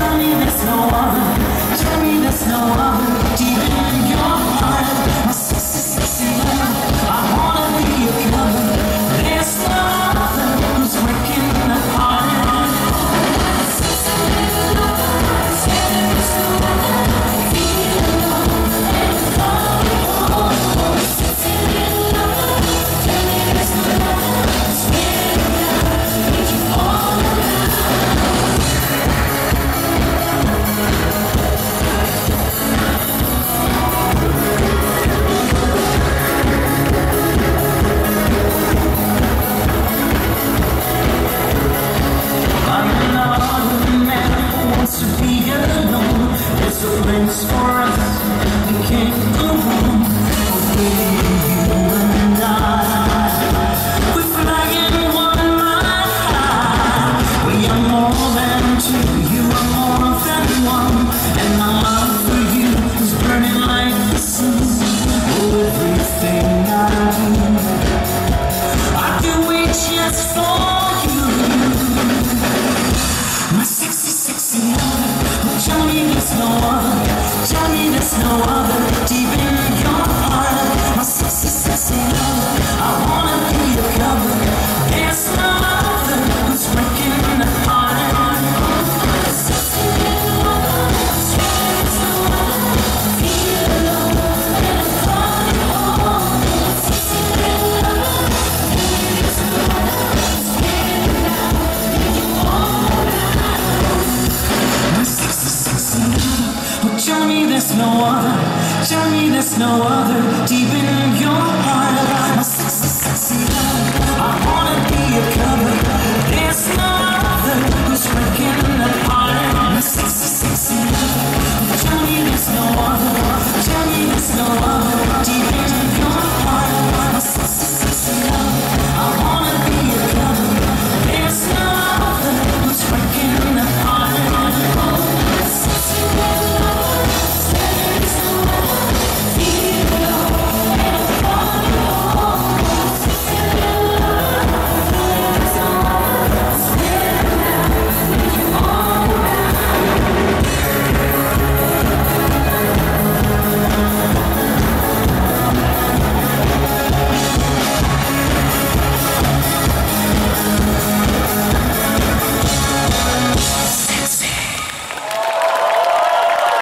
Tell me there's no other. Tell me there's no other. Deep in your heart, my sexy, sexy love. I wanna be your lover. There's no other who's breaking the heart. Place for us, we can't go wrong. Okay, you and I, we're flying one mile high. We are more than two, you are more than one, and my love for you is burning like the sun. Oh, everything I do it just for you. My sexy, sexy lover. Tell me there's no other. Tell me there's no other. Deep in your heart, my sexy, sexy lover. I wanna be your cover. There's no other who's breaking the heart. Sexy lover, there's no other. Feel alone and call you home. Sexy lover, there's no other. Stand out, make you all right. My sexy, sexy lover. Oh, tell me there's no other. Tell me there's no other. Deep in